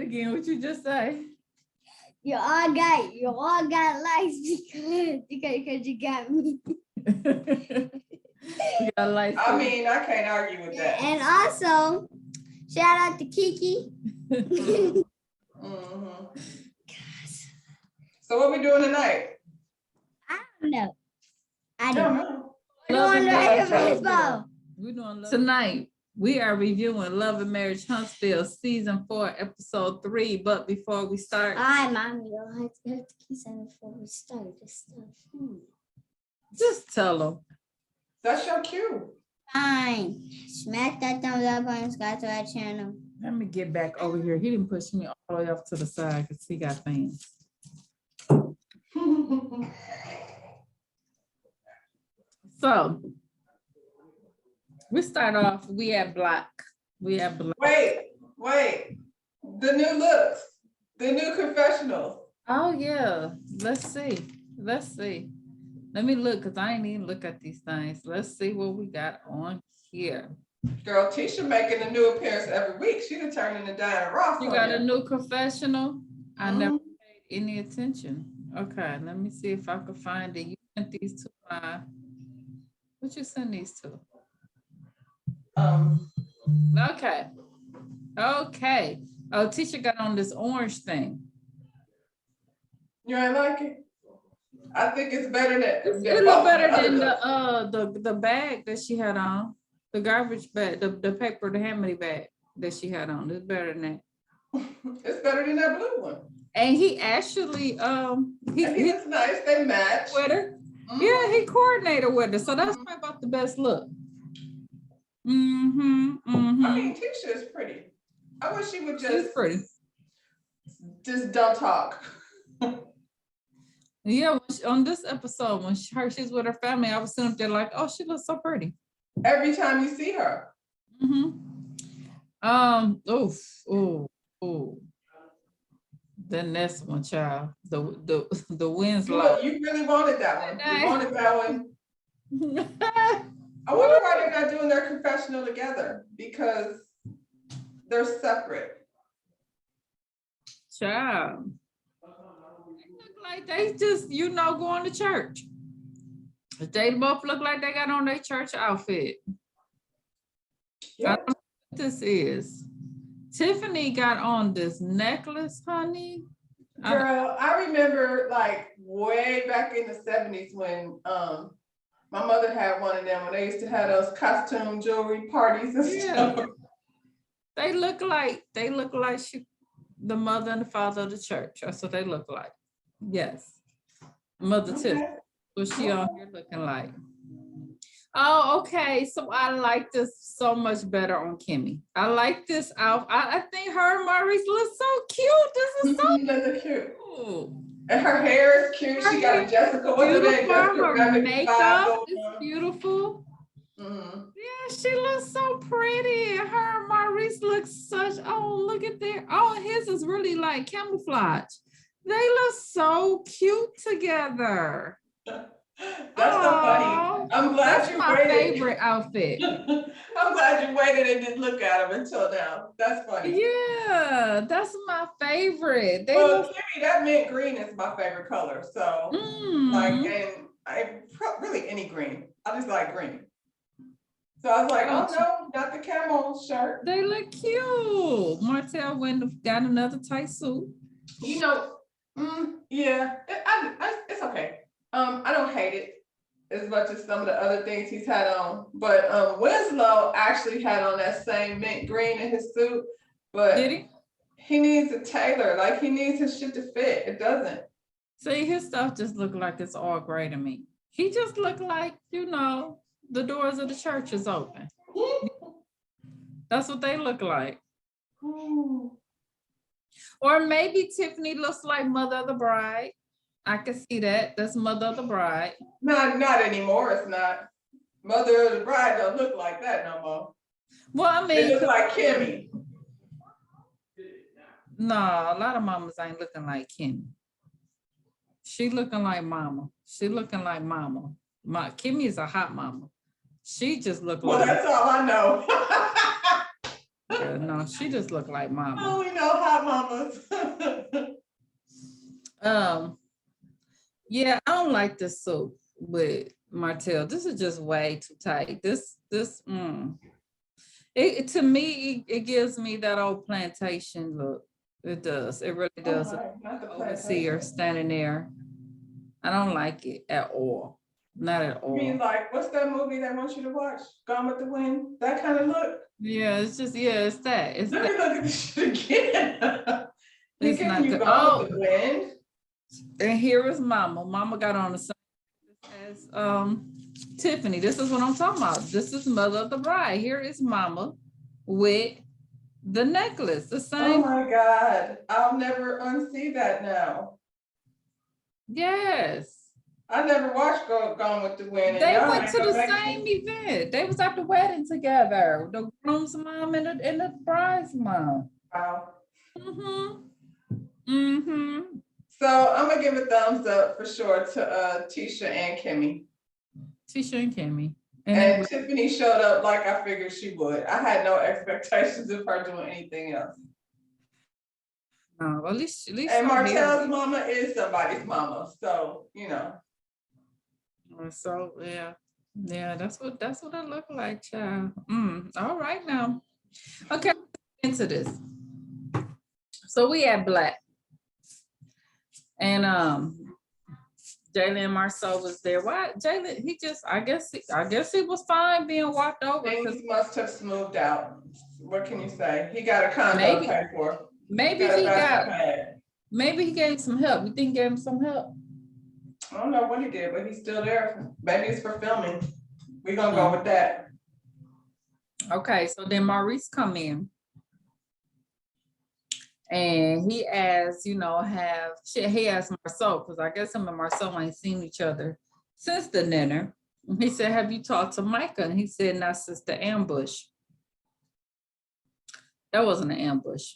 again. What you just say? You all got likes because you got me. You got lights. I mean, I can't argue with that. And also, shout out to Kiki. Mhm. So what we doing tonight? I don't know. I I don't don't know. know. We're Love doing and American Marriage. baseball. We're doing tonight. We are reviewing Love and Marriage Huntsville season 4, episode 3. But before we start, All right, Mommy, you'll have to keep saying before we start this stuff. just tell them. That's your cue. Fine. Smack that thumbs up and subscribe to our channel. Let me get back over here. He didn't push me all the way off to the side because he got fans. So we start off. We have black. Wait. The new looks, the new confessional. Oh yeah. Let's see. Let me look because I ain't even look at these things. Let's see what we got on here. Girl, Tisha making a new appearance every week. She done turned into Diana Ross. You got a new confessional? I Mhm. never paid any attention. Okay, let me see if I can find it. You sent these to my, what you send these to? Okay. Oh, Tisha got on this orange thing. You ain't like it? I think it's better than It look better than the bag that she had on. The garbage bag, the paper, the Hamity bag that she had on. It's better than that. It's better than that blue one. And he actually He looks nice. They match. with her. Yeah, he coordinated with her. So that's probably about the best look. I mean, Tisha is pretty. I wish she would She's pretty. just don't talk. Yeah, on this episode, when she's with her family, I was sitting up there like, oh, she looks so pretty. Every time you see her. The next one, child. The Winslow. You really wanted that one. You wanted that one. I wonder why they're not doing their confessional together, because they're separate. Child. They look like they just, going to church. They both look like they got on their church outfit. Yep. I don't know what this is. Tiffany got on this necklace, honey. Girl, I remember like way back in the 70s when my mother had one of them when they used to have those costume jewelry parties and stuff. They look like the mother and the father of the church. That's what they look like. Yes. Mother Tiffany. What she on here looking like? Oh, okay. So I like this so much better on Kimmy. I like this outfit. I think her and Maurice look so cute. This is so cute. cool. And her hair is cute. She got a Jessica. What's her name? Her makeup is beautiful. Mm-hmm. Yeah, she looks so pretty. Her and Maurice look such. Oh, look at their. Oh, his is really like camouflage. They look so cute together. That's so funny. I'm glad that's you my waited. favorite outfit. I'm glad you waited and didn't look at them until now. That's funny. Yeah, that's my favorite. Kimmy, that mint green is my favorite color. So, really any green. I just like green. So I was like, oh no, not the camo shirt. They look cute. Martell got another tight suit. Yeah, it's okay. I don't hate it as much as some of the other things he's had on. But Winslow actually had on that same mint green in his suit. But did he? He needs a tailor. Like he needs his shit to fit. It doesn't. See, his stuff just look like it's all gray to me. He just look like, the doors of the church is open. That's what they look like. Or maybe Tiffany looks like Mother of the Bride. I can see that. That's Mother of the Bride. Not anymore. It's not. Mother of the Bride don't look like that no more. Well, I mean, it looks like Kimmy. No, a lot of mamas ain't looking like Kimmy. She looking like mama. Kimmy is a hot mama. She just look like. Well, that's all I know. Yeah, no, she just looked like mama. Oh, we know hot mamas. Yeah, I don't like this soup with Martell. This is just way too tight. It to me, it gives me that old plantation look. It does. It really Oh does. my, not the Overseer plantation. standing there. I don't like it at all. Not at You mean all. like, what's that movie they want you to watch? Gone with the Wind? That kind of look? Yeah, it's just, yeah, it's that. It's Let that. me look at this shit again. He It's giving not you good. Gone Oh, with the Wind? and here is Mama. Mama got on the same as Tiffany. This is what I'm talking about. This is Mother of the Bride. Here is Mama with the necklace. The Oh same. my God, I'll never unsee that now. Yes. I never watched Gone with the Wind, and They y'all went ain't to gonna the make same me. event. They was at the wedding together. The groom's mom and the bride's mom. Wow. Mm-hmm. Mm-hmm. So I'm gonna give a thumbs up for sure to Tisha and Kimmy. Tisha and Kimmy. And Tiffany showed up like I figured she would. I had no expectations of her doing anything else. at least And her hair. Martell's mama is somebody's mama, so you know. So yeah, that's what it looked like, child. All right now. Okay, into this. So we had Black. And Jalen Marceau was there. Why Jalen? He just, I guess he was fine being walked over. Things must have smoothed out. What can you say? He got a condo Maybe- paid for. Maybe maybe he gave some help. You think he gave him some help? I don't know what he did, but he's still there. Maybe it's for filming. We're gonna go with that. Okay, so then Maurice come in. And he asked, he asked Marceau, because I guess him and Marceau ain't seen each other since the dinner. He said, have you talked to Micah? And he said, not since the ambush. That wasn't an ambush.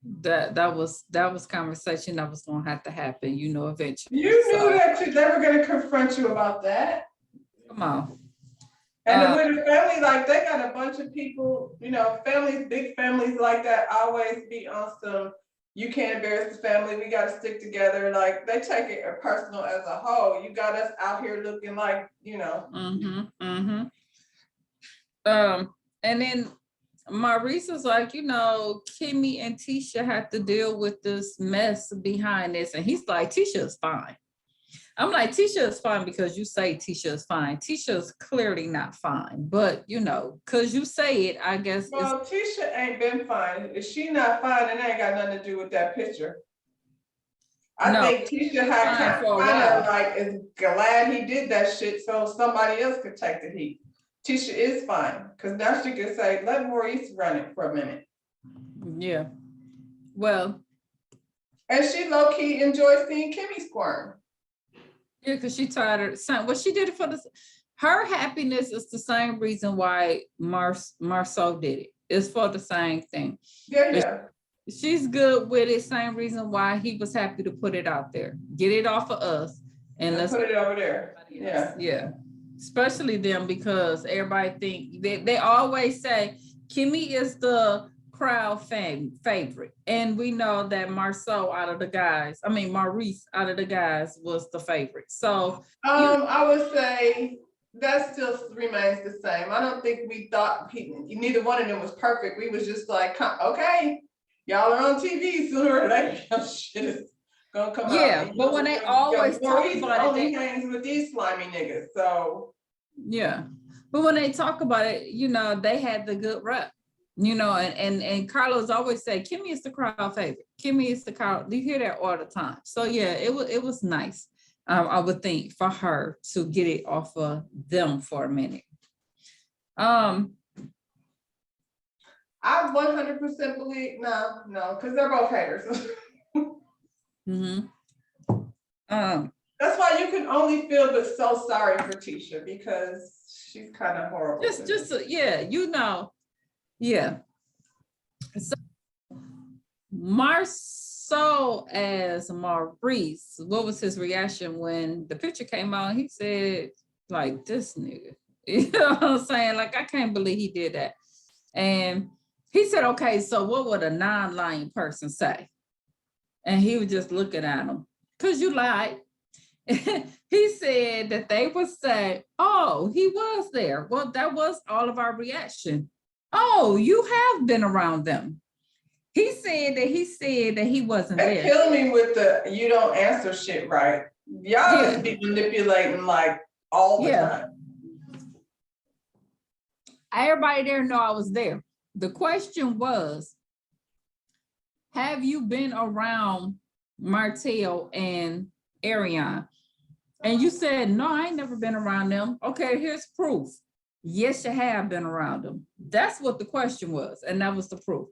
That was conversation that was gonna have to happen, eventually. You knew that they were gonna confront you about that. Come on. And with a family, like they got a bunch of people, families, big families like that always be on some, you can't embarrass the family, we gotta stick together. Like they take it personal as a whole. You got us out here looking like, And then Maurice was like, Kimmy and Tisha have to deal with this mess behind this. And he's like, Tisha is fine. I'm like, Tisha is fine because you say Tisha is fine. Tisha is clearly not fine, but because you say it, I guess. Well, Tisha ain't been fine. If she not fine, it ain't got nothing to do with that picture. I think Tisha had kind of like is glad he did that shit so somebody else could take the heat. Tisha is fine because now she can say, let Maurice run it for a minute. Yeah. Well. And she low key enjoys seeing Kimmy squirm. Yeah, because she tired of well, she did it for her happiness is the same reason why Marceau did it. It's for the same thing. Yeah. She's good with it. Same reason why he was happy to put it out there. Get it off of us and let's put it over there. Yeah. Especially them because everybody think they always say Kimmy is the crowd favorite, and we know that Maurice out of the guys was the favorite. So I would say that still remains the same. I don't think we thought neither one of them was perfect. We was just like, okay, y'all are on TV sooner or later. Shit is gonna come out. Yeah, but when they always talk about it, they hangs with these slimy niggas. So yeah, but when they talk about it, they had the good rep. And Carlos always say, Kimmy is the crowd favorite. Kimmy is the crowd. You hear that all the time. So yeah, it was nice. I would think for her to get it off of them for a minute. I 100% believe no, because they're both haters. That's why you can only feel but so sorry for Tisha because she's kind of horrible. Yeah. So Marceau as Maurice, what was his reaction when the picture came out? He said, like, this nigga, you know what I'm saying? Like, I can't believe he did that. And He said, okay, so what would a non-lying person say? And he was just looking at him, because you lied. He said that they would say, oh, he was there. Well, that was all of our reaction. Oh, you have been around them. He said that he wasn't They there. kill me with the you don't answer shit right. Y'all just be manipulating like all the time. Everybody there know I was there. The question was, have you been around Martell and Ariane? And you said, no, I ain't never been around them. Okay, here's proof. Yes, you have been around them. That's what the question was. And that was the proof.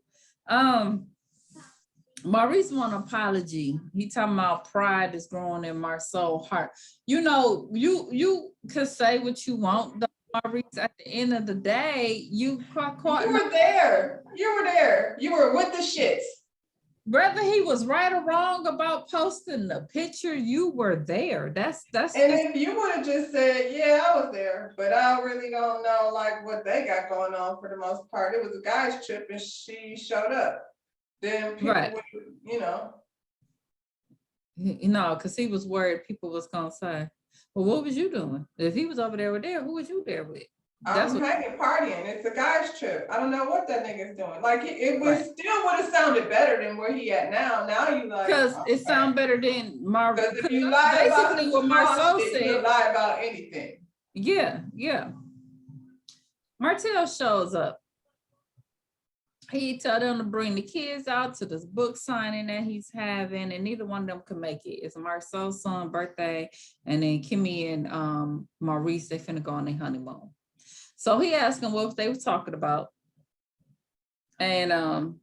Maurice want an apology. He talking about pride is growing in Marceau's heart. You know, you could say what you want, Maurice. At the end of the day, you caught. You were there. You were there. You were with the shits. Whether he was right or wrong about posting the picture, you were there. That's. And if you would have just said, yeah, I was there, but I really don't know like what they got going on for the most part. It was a guy's trip and she showed up. Then people would, you know. No, because he was worried people was gonna say, well, what was you doing? If he was over there with there, who was you there with? I'm hanging, partying. It's a guy's trip. I don't know what that nigga's doing. Like it was still would have sounded better than where he at now. Now you like because it sound better than Marvel. Because if you lie basically about what Marceau said, you lie about anything. Yeah. Martell shows up. He told them to bring the kids out to this book signing that he's having, and neither one of them could make it. It's Marceau's son's birthday, and then Kimmy and Maurice, they finna go on their honeymoon. So he asked them what they were talking about. And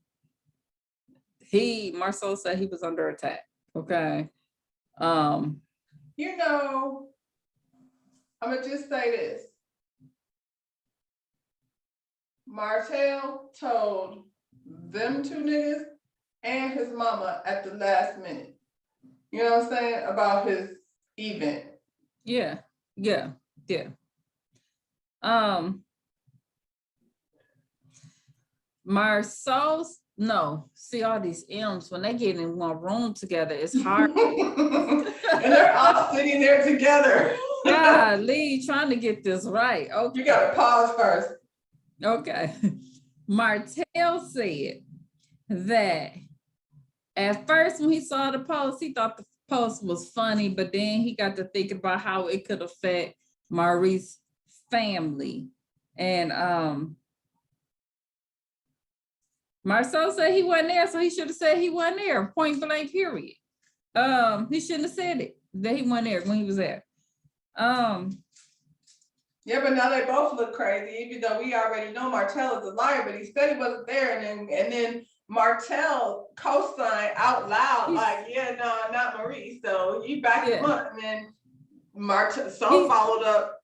Marceau said he was under attack. Okay. You know, I'm gonna just say this. Martell told them two niggas and his mama at the last minute. You know what I'm saying? About his event. Yeah. Marceau's, no, see all these M's, when they get in one room together, it's hard. And they're all sitting there together. Golly, trying to get this right. Okay. You gotta pause first. Okay. Martell said that at first when he saw the post, he thought the post was funny, but then he got to thinking about how it could affect Maurice's family. And Marceau said he wasn't there, so he should have said he wasn't there, point blank, period. He shouldn't have said it, that he wasn't there when he was there. Yeah, but now they both look crazy, even though we already know Martell is a liar, but he said he wasn't there, and then Martell co-signed out loud, like, yeah, no, not Maurice. So he backed him up, and then Martell followed up.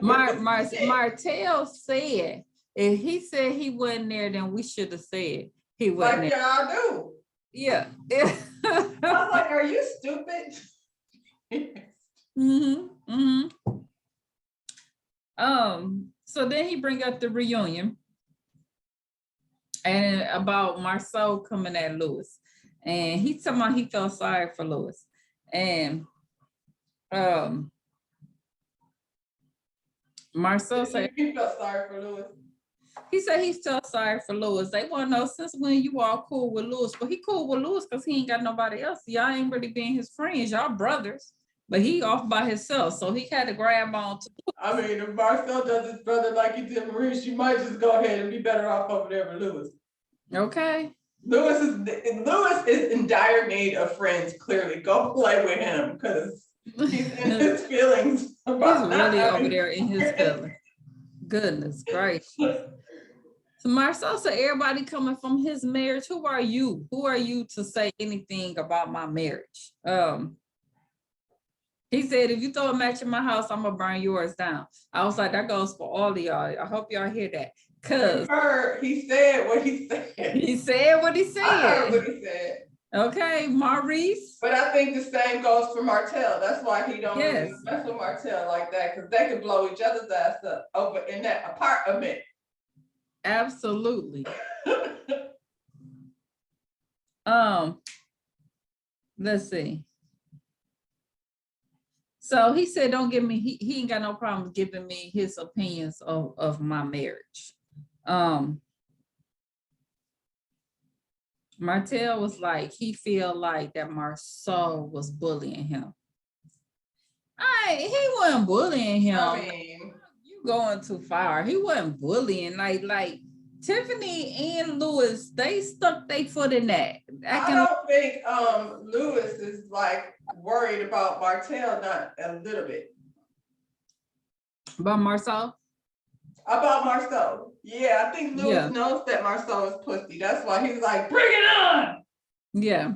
Martell said, if he said he wasn't there, then we should have said he wasn't like there. Like y'all do. Yeah. I was like, are you stupid? So then he bring up the reunion and about Marceau coming at Lewis, and he talking about he felt sorry for Lewis, and Marceau said he felt sorry for Lewis. He said he felt sorry for Lewis. They want to know since when you all cool with Lewis. Well, he cool with Lewis because he ain't got nobody else. Y'all ain't really being his friends. Y'all brothers. But he off by himself, so he had to grab on to. I mean, if Marcel does his brother like he did Maurice, you might just go ahead and be better off over there with Lewis. Okay. Lewis is in dire need of friends. Clearly, go play with him because he's in his feelings. He's really over there in his feelings. Goodness gracious. So Marcel said, everybody coming from his marriage. Who are you? Who are you to say anything about my marriage? He said, if you throw a match in my house, I'm gonna burn yours down. I was like, that goes for all of y'all. I hope y'all hear that. Cause he said what he said. He said what he said. I heard what he said. Okay, Maurice. But I think the same goes for Martell. That's why he don't really mess with Martell like that, because they could blow each other's ass up over in that apartment. Absolutely. Let's see. So he said, don't give me, he ain't got no problem giving me his opinions of my marriage. Martell was like, he feel like that Marceau was bullying him. He wasn't bullying him. I mean, you going too far. He wasn't bullying. Like Tiffany and Lewis, they stuck their foot in that. I don't think Lewis is like worried about Martell, not a little bit. About Marceau? About Marceau. Yeah, I think Lewis knows that Marceau is pussy. That's why he's like, bring it on. Yeah.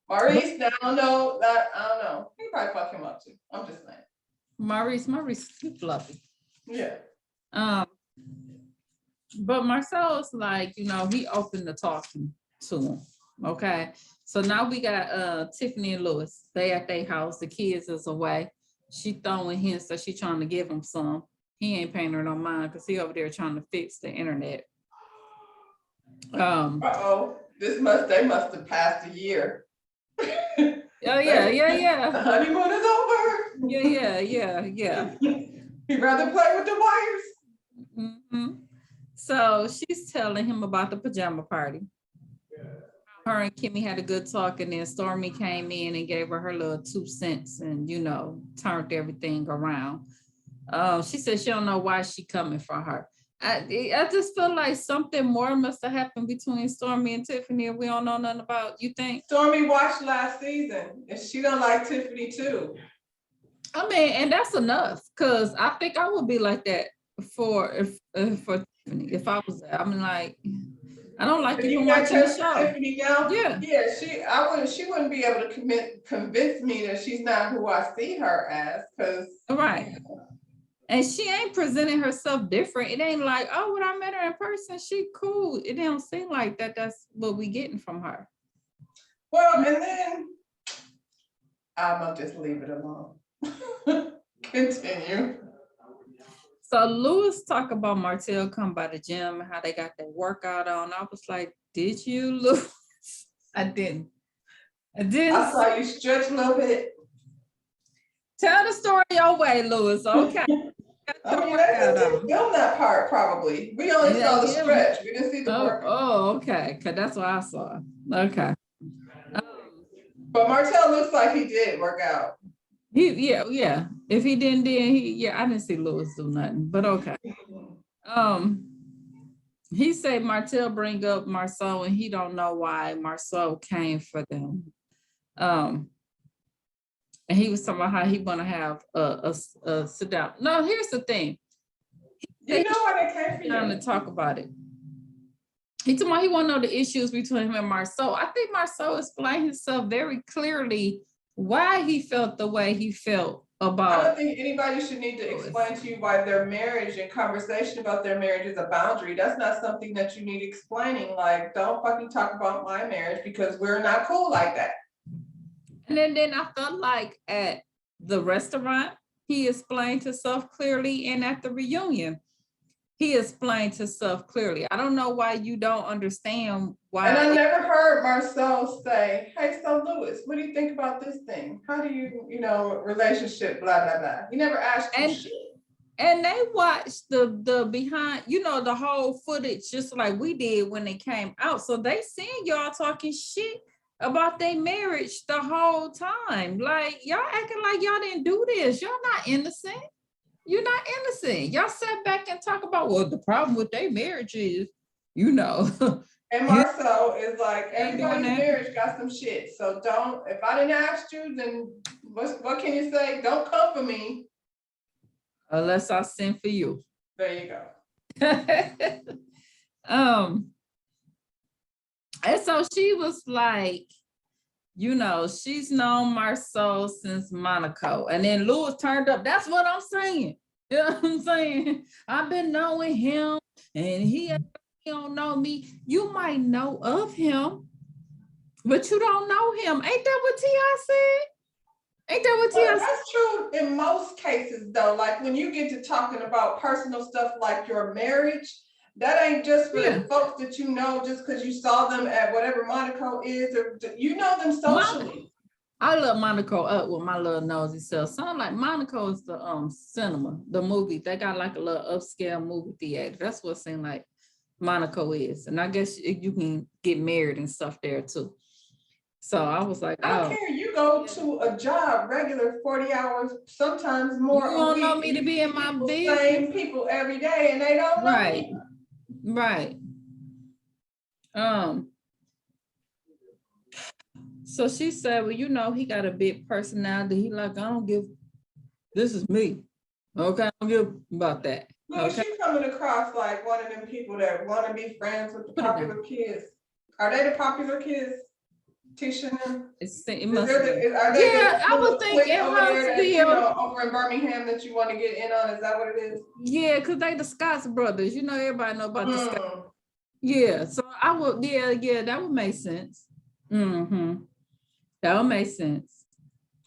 Maurice, I don't know. He probably fuck him up too. I'm just saying. Maurice, he fluffy. Yeah. But Marceau's like, he opened to talking to him. Okay. So now we got Tiffany and Lewis. They at their house. The kids is away. She throwing hints that she trying to give him some. He ain't paying her no mind because he over there trying to fix the internet. They must have passed a year. Yeah. The honeymoon is over. Yeah. He'd rather play with the wires. Mm-hmm. So she's telling him about the pajama party. Her and Kimmy had a good talk, and then Stormy came in and gave her little 2 cents and, turned everything around. She said she don't know why she coming for her. I just feel like something more must have happened between Stormy and Tiffany and we don't know nothing about. You think? Stormy watched last season and she don't like Tiffany too. I mean, and that's enough, because I think I would be like that for Tiffany if I was there. I mean, like, I don't like you watching the show. Tiffany now? Yeah. She wouldn't be able to convince me that she's not who I see her as, because right. And she ain't presenting herself different. It ain't like, oh, when I met her in person, she cool. It don't seem like that. That's what we getting from her. Well, and then I'm gonna just leave it alone. Continue. So Lewis talk about Martell come by the gym and how they got their workout on. I was like, did you, Lewis? I didn't. I saw you stretch a little bit. Tell the story your way, Lewis. Okay. I mean, they film that part probably. We only saw the stretch. We didn't see the workout. Oh, okay. Because that's what I saw. Okay. But Martell looks like he did work out. Yeah. If he didn't, then I didn't see Lewis do nothing, but okay. He said Martell bring up Marceau and he don't know why Marceau came for them. And he was talking about how he want to have a sit down. No, here's the thing. You know why they came for you? Time to talk about it. He told me he want to know the issues between him and Marceau. I think Marceau explained himself very clearly why he felt the way he felt about. I don't think anybody should need to explain to you why their marriage and conversation about their marriage is a boundary. That's not something that you need explaining. Like, don't fucking talk about my marriage because we're not cool like that. And then I felt like at the restaurant, he explained himself clearly, and at the reunion, he explained himself clearly. I don't know why you don't understand why. And I never heard Marceau say, hey, so Lewis, what do you think about this thing? How do you, relationship, blah, blah, blah. He never asked you shit. And they watched the behind, the whole footage, just like we did when they came out. So they seen y'all talking shit about their marriage the whole time. Like, y'all acting like y'all didn't do this. Y'all not innocent. You're not innocent. Y'all sat back and talk about, well, the problem with their marriage is, And Marceau is like, everybody's marriage got some shit. So if I didn't ask you, then what can you say? Don't come for me. Unless I send for you. There you go. And so she was like, she's known Marceau since Monaco. And then Lewis turned up. That's what I'm saying. You know what I'm saying? I've been knowing him and he don't know me. You might know of him, but you don't know him. Ain't that what T.I. said? Ain't that what But Tia said? that's true in most cases, though. Like when you get to talking about personal stuff like your marriage, that ain't just for Yeah. folks that you know just because you saw them at whatever Monaco is, or you know them socially. I love Monaco up with my little nosy self. Sound like Monaco is the cinema, the movie. They got like a little upscale movie theater. That's what it seemed like Monaco is. And I guess you can get married and stuff there too. So I was like, I don't care. You go to a job, regular 40 hours, sometimes more. You don't know me to be in my business. Same people every day, and they don't know Right. me. Right. So she said, well, you know, he got a big personality. He like, I don't give, this is me. Okay, I don't give about that. Well, Okay. she's coming across like one of them people that want to be friends with the Put it down. popular kids. Are they the popular kids? Tisha and them? It must be. Are they Yeah, the I would little think clique it over there must that, be. you know, over in Birmingham that you want to get in on? Is that what it is? Yeah, because they the Scots brothers. You know, everybody know about the Scots. Mm. Yeah, so I would, yeah, that would make sense. Mm-hmm. That would make sense.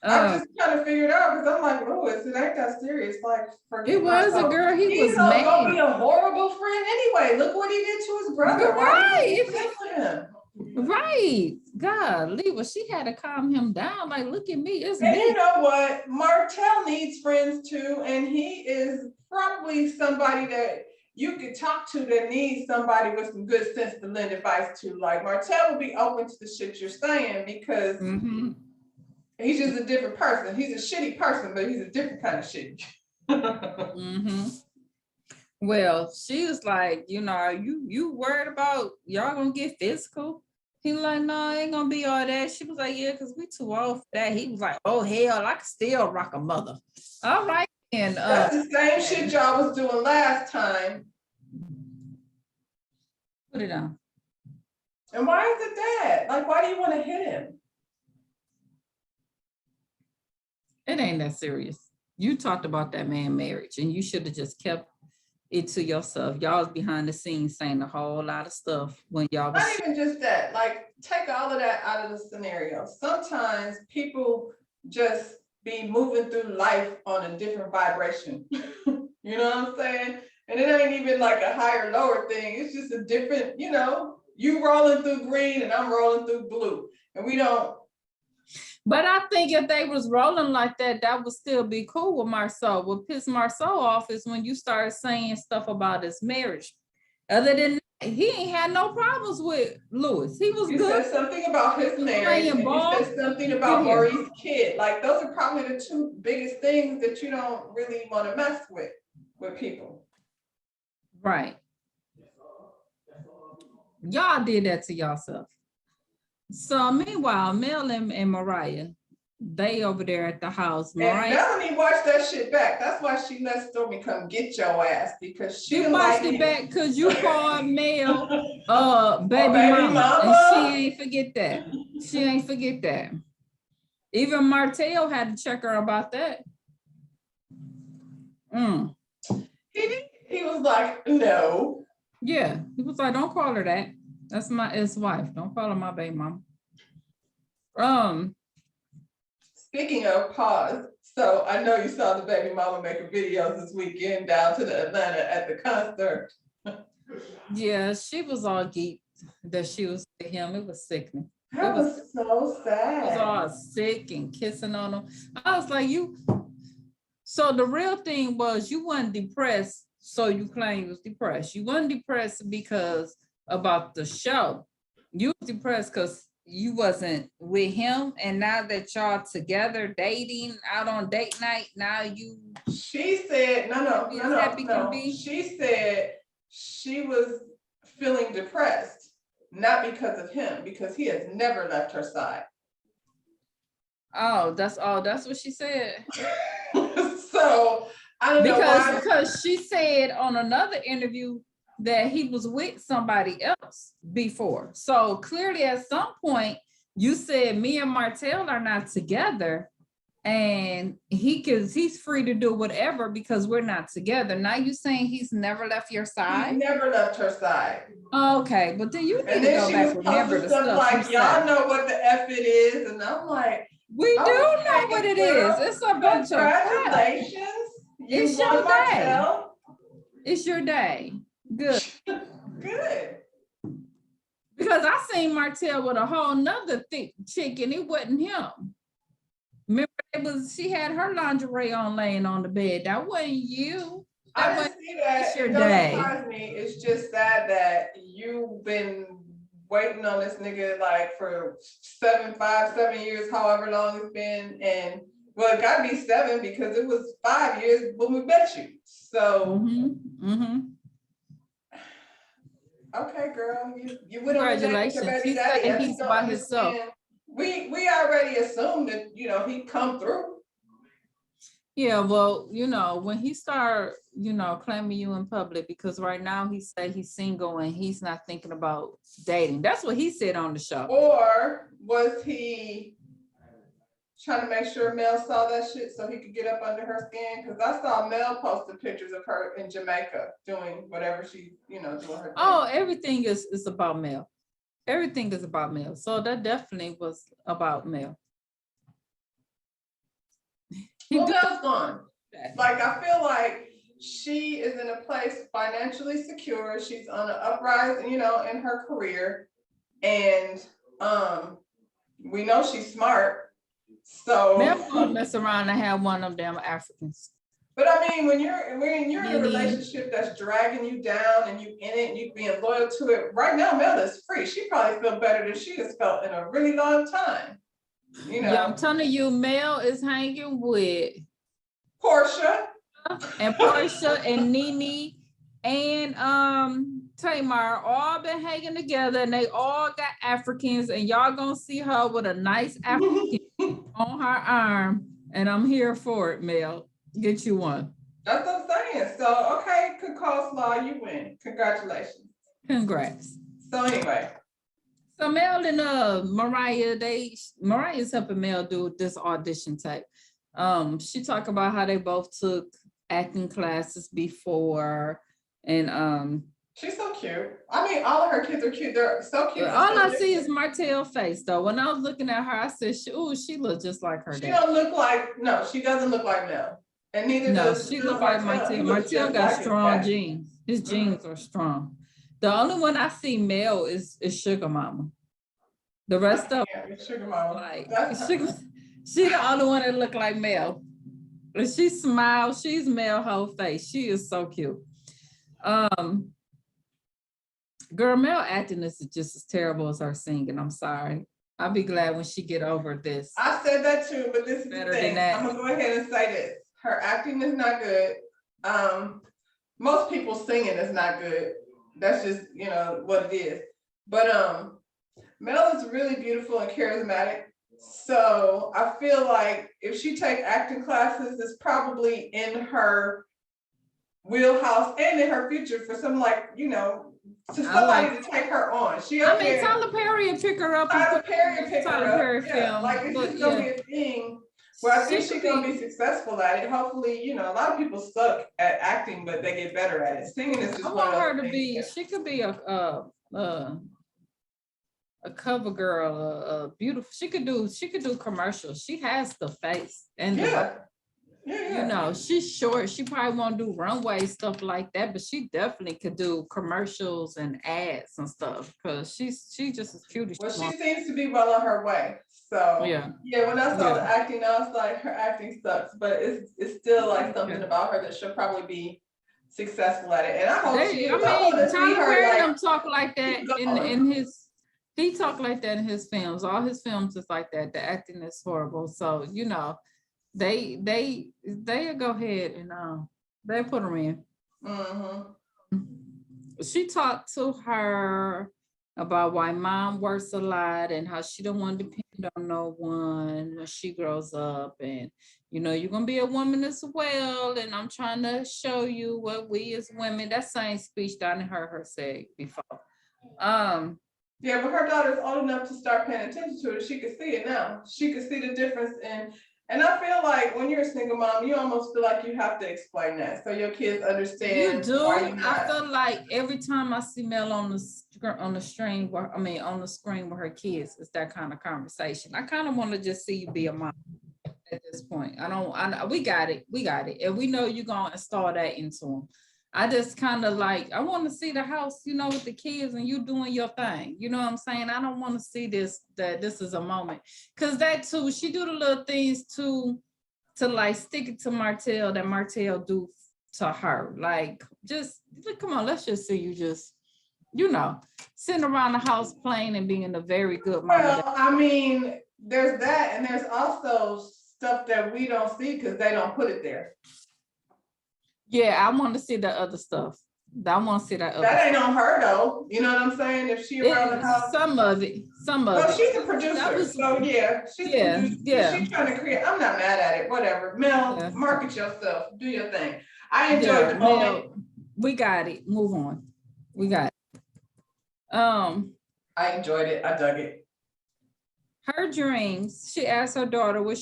I'm just trying to figure it out because I'm like, Louis, it ain't that serious. Like, It was a girl. He was gonna mad. be a horrible friend anyway. Look what he did to his brother. Right. Right. Right. Golly, well, she had to calm him down. Like, look at me. It's And me. you know what? Martell needs friends too, and he is probably somebody that you could talk to that needs somebody with some good sense to lend advice to. Like Martell will be open to the shit you're saying because he's just a different person. He's a shitty person, but he's a different kind of shit. Well, she was like, you know, you worried about y'all gonna get physical? He was like, no, I ain't gonna be all that. She was like, yeah, because we too old for that. He was like, oh hell, I can still rock a mother. All right. And that's the same shit y'all was doing last time. Put it on. And why is it that? Like, why do you want to hit him? It ain't that serious. You talked about that man marriage and you should have just kept it to yourself. Y'all was behind the scenes saying a whole lot of stuff when y'all was. Not even just that, like take all of that out of the scenario. Sometimes people just be moving through life on a different vibration. You know what I'm saying? And it ain't even like a higher lower thing. It's just a different, you know, you rolling through green and I'm rolling through blue. And we don't. But I think if they was rolling like that, that would still be cool with Marceau. What pissed Marceau off is when you started saying stuff about his marriage. Other than that, he ain't had no problems with Louis. He was You good. said something about his marriage and you said something about Maurice's kid. Like those are probably the two biggest things that you don't really want to mess with people. Right. Y'all did that to yourself. So meanwhile, Mel and Mariah, they over there at the house. Mariah, and Melanie watched that shit back. That's why she let Stormy come get your ass, because she watched it back because you called Mel baby mama. And she ain't forget that. She ain't forget that. Even Martell had to check her about that. He was like, no. Yeah, he was like, don't call her that. That's my ex-wife. Don't call her my baby mama. Speaking of pause, so I know you saw the baby mama making videos this weekend down to the Atlanta at the concert. Yeah, she was all geeked that she was with him. It was sickening. That was so sad. It was all sick and kissing on him. I was like, you. So the real thing was you weren't depressed, so you claim you was depressed. You weren't depressed because about the show. You was depressed because you wasn't with him, and now that y'all together dating out on date night, now you. She said no. She said she was feeling depressed, not because of him, because he has never left her side. Oh, that's what she said. So I don't know because she said on another interview that he was with somebody else before. So clearly at some point you said me and Martell are not together and he's free to do whatever because we're not together. Now you saying he's never left your side? He never left her side. Okay, but then you need to go back and remember the stuff like, y'all know what the F it is. And I'm like, We do know what it is. girl. It's a bunch of crap. Congratulations. It's You won your day. Martell. It's your day. Good. Good. Because I seen Martell with a whole nother thick chick and it wasn't him. Remember, she had her lingerie on laying on the bed. That wasn't you. I didn't see that. It's your It don't day. surprise me. It's just sad that you've been waiting on this nigga like for 7 years, however long it's been. And well, it gotta be 7 because it was 5 years when we met you. So okay, girl, you went on a date with your Congratulations. baby He daddy. said I he's just don't by himself. understand. We already assumed that he'd come through. Yeah, well, when he start, claiming you in public, because right now he say he's single and he's not thinking about dating. That's what he said on the show. Or was he trying to make sure Mel saw that shit so he could get up under her skin? Because I saw Mel posted pictures of her in Jamaica doing whatever she, doing her thing. Oh, everything is about Mel. Everything is about Mel. So that definitely was about Mel. Well, Mel's gone. Like, I feel like she is in a place financially secure. She's on an uprise, in her career. And we know she's smart. So Mel gonna mess around and have one of them Africans. But I mean, when you're in a relationship that's dragging you down and you in it and you being loyal to it, right now Mel is free. She probably feel better than she has felt in a really long time. Yeah, I'm telling you, Mel is hanging with Portia and Nene and Tamar all been hanging together and they all got Africans and y'all gonna see her with a nice African on her arm, and I'm here for it, Mel. Get you one. That's what I'm saying. So okay, good coleslaw, you win. Congratulations. Congrats. So anyway. So Mel and Mariah, Mariah's helping Mel do this audition tape. She talked about how they both took acting classes before, and she's so cute. I mean, all of her kids are cute. They're so cute. All I see is Martell's face, though. When I was looking at her, I said, she looks just like her dad. She doesn't look like Mel. And neither does she looks like Martell. Martell got strong genes. His genes are strong. The only one I see Mel is Sugar Mama. The rest of Sugar Mama. She the only one that look like Mel. And she smiles. She's Mel whole face. She is so cute. Girl, Mel acting is just as terrible as her singing. I'm sorry. I'll be glad when she get over this. I said that too, but this is the thing. I'm gonna go ahead and say this. Her acting is not good. Most people's singing is not good. That's just, what it is. But Mel is really beautiful and charismatic. So I feel like if she take acting classes, it's probably in her wheelhouse and in her future for some to somebody to take her on. Tyler Perry will pick her up. Tyler Perry pick her up. Film. Like it's just gonna be a thing. Well, I think she's gonna be successful at it. Hopefully, a lot of people suck at acting, but they get better at it. Singing is just I want her to be. She could be a cover girl, beautiful. She could do commercials. She has the face and she's short. She probably won't do runway stuff like that, but she definitely could do commercials and ads and stuff because she's just as cute as she seems to be well on her way. So when I saw the acting, I was like, her acting sucks, but it's still like something about her that she'll probably be successful at it. And I hope she is. Tyler Perry talk like that in his. He talked like that in his films. All his films is like that. The acting is horrible. So they go ahead and they put her in. Mm-hmm. She talked to her about why mom works a lot and how she don't want to depend on no one when she grows up, and you're gonna be a woman as well, and I'm trying to show you what we as women. That same speech Donnie heard her say before. Yeah, but her daughter's old enough to start paying attention to it. She could see it now. She could see the difference in And I feel like when you're a single mom, you almost feel like you have to explain that so your kids understand. You do. Why I feel like every time I see Mel on the stream, on the screen with her kids, it's that kind of conversation. I kind of want to just see you be a mom at this point. We got it, and we know you're gonna install that into them. I just kind of like, I want to see the house, with the kids and you doing your thing. You know what I'm saying? I don't want to see that this is a moment. Cause that too, she do the little things too, to like stick it to Martell that Martell do to her. Like, just, come on, let's just see you just, sitting around the house playing and being a very good mom. Well, I mean, there's that, and there's also stuff that we don't see because they don't put it there. Yeah, I want to see the other stuff. I want to see that other That ain't on her though. You know what I'm saying? If she around the house. Some of it. Well, she's a producer. So yeah, she's a producer. She's trying to create. I'm not mad at it. Whatever. Mel, market yourself. Do your thing. I enjoyed the moment. We got it. Move on. We got it. I enjoyed it. I dug it. Her dreams, she asked her daughter what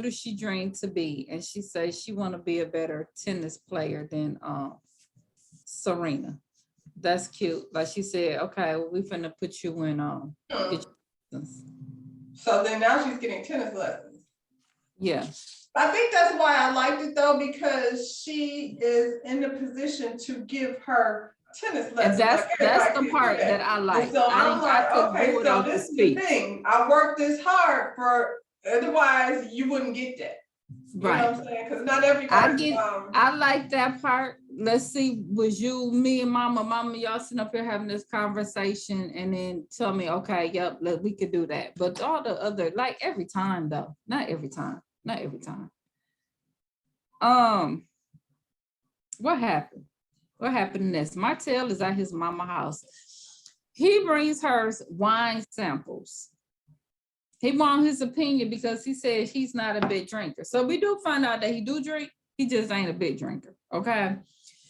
does she dream to be? And she says she want to be a better tennis player than Serena. That's cute. Like she said, okay, well, we finna put you in get your lessons. So then now she's getting tennis lessons. Yeah. I think that's why I liked it though, because she is in the position to give her tennis lessons. And that's the part that I like. And so I'm like, okay, so this is the thing. I worked this hard for, otherwise you wouldn't get that. You know what I'm saying? Because not everybody. I like that part. Let's see, was you, me and mama, y'all sitting up here having this conversation and then tell me, okay, yep, we could do that. But all the other, like every time though, not every time. What happened? What happened next? Martell is at his mama house. He brings her wine samples. He wants his opinion because he says he's not a big drinker. So we do find out that he do drink. He just ain't a big drinker. Okay.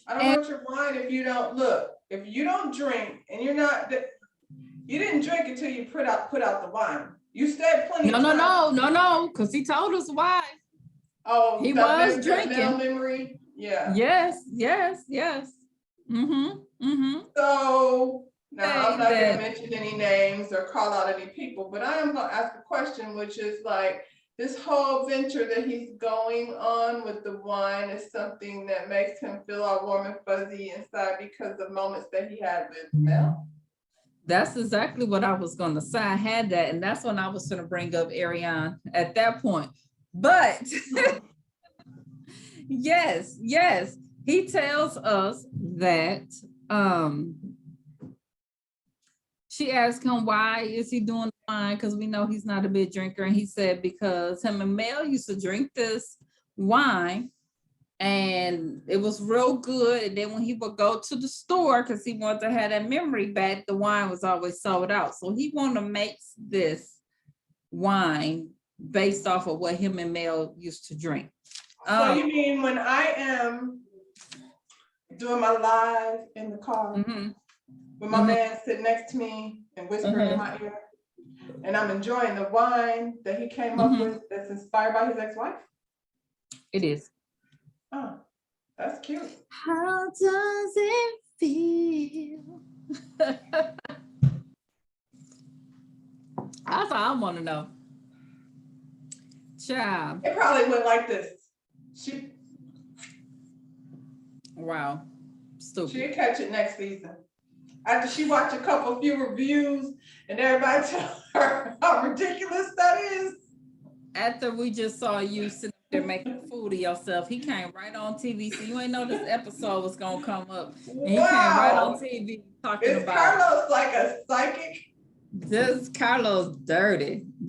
I don't want your wine if you don't look. If you don't drink and you didn't drink until you put out the wine. You said plenty. No. Because he told us why. Oh, he was drinking. Memory. Yeah. Yes. So now I'm not going to mention any names or call out any people, but I am going to ask a question, which is like, this whole venture that he's going on with the wine is something that makes him feel all warm and fuzzy inside because of moments that he had with Mel. That's exactly what I was going to say. I had that, and that's when I was going to bring up Ariane at that point. But yes, he tells us that she asked him why is he doing wine, because we know he's not a big drinker, and he said because him and Mel used to drink this wine and it was real good, and then when he would go to the store because he wanted to have that memory back, the wine was always sold out. So he wanted to make this wine based off of what him and Mel used to drink. So you mean when I am doing my live in the car with my man sitting next to me and whispering in my ear, and I'm enjoying the wine that he came up with that's inspired by his ex-wife? It is. Oh, that's cute. How does it feel? That's all I want to know. Child. It probably went like this. Wow. Stupid. She'll catch it next season. After she watched a few reviews and everybody tell her how ridiculous that is. After we just saw you sitting there making a fool of yourself, he came right on TV. So you ain't know this episode was gonna come up. And he came right on TV talking about. Is Carlos like a psychic? This Carlos dirty. He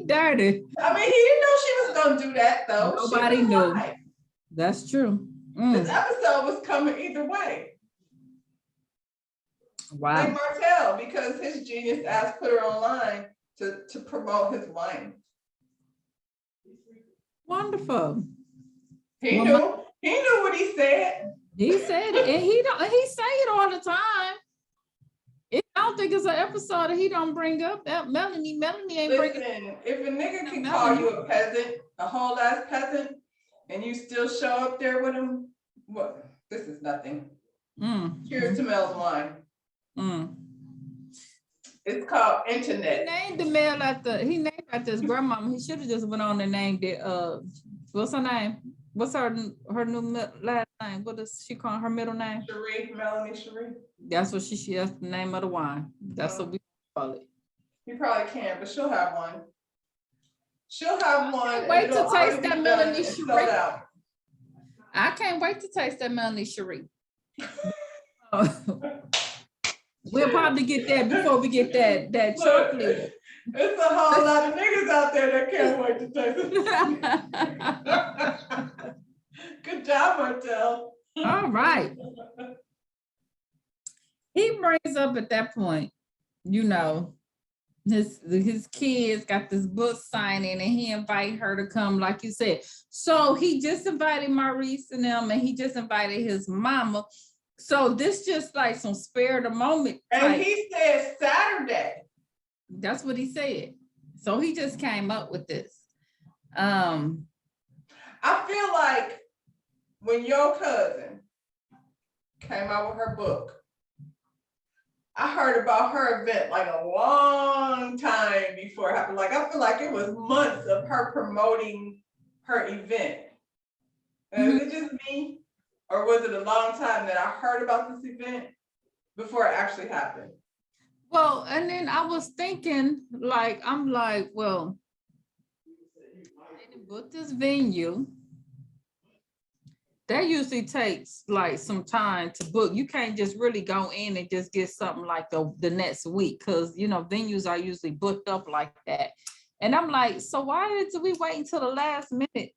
dirty. I mean, he didn't know she was gonna do that though. Nobody knew. That's true. This episode was coming either way. Wow. Like Martell, because his genius ass put her online to promote his wine. Wonderful. He knew what he said. He said it, and he say it all the time. It's out think it's an episode that he don't bring up. That Melanie ain't bringing. Listen, if a nigga can call you a peasant, a whole ass peasant, and you still show up there with him, what? This is nothing. Cheers to Mel's wine. It's called internet. He named the male after his grandmama. He should have just went on and named it. What's her name? What's her new last name? What does she call her middle name? Cherie, Melanie Cherie. That's what she that's the name of the wine. That's what we call it. You probably can, but she'll have one. She'll have one. Wait to taste that Melanie Cherie. I can't wait to taste that Melanie Cherie. We'll probably get that before we get that chocolate. It's a whole lot of niggas out there that can't wait to taste it. Good job, Martell. All right. He brings up at that point, you know, his kids got this book signing and he invite her to come, like you said. So he just invited Maurice and them, and he just invited his mama. So this just like some spare of the moment. And he said Saturday. That's what he said. So he just came up with this. I feel like when your cousin came out with her book, I heard about her event like a long time before it happened. Like, I feel like it was months of her promoting her event. Is it just me? Or was it a long time that I heard about this event before it actually happened? Well, and then I was thinking, like, I'm like, well, they booked this venue. That usually takes like some time to book. You can't just really go in and just get something like the next week, because, you know, venues are usually booked up like that. And I'm like, so why did we wait until the last minute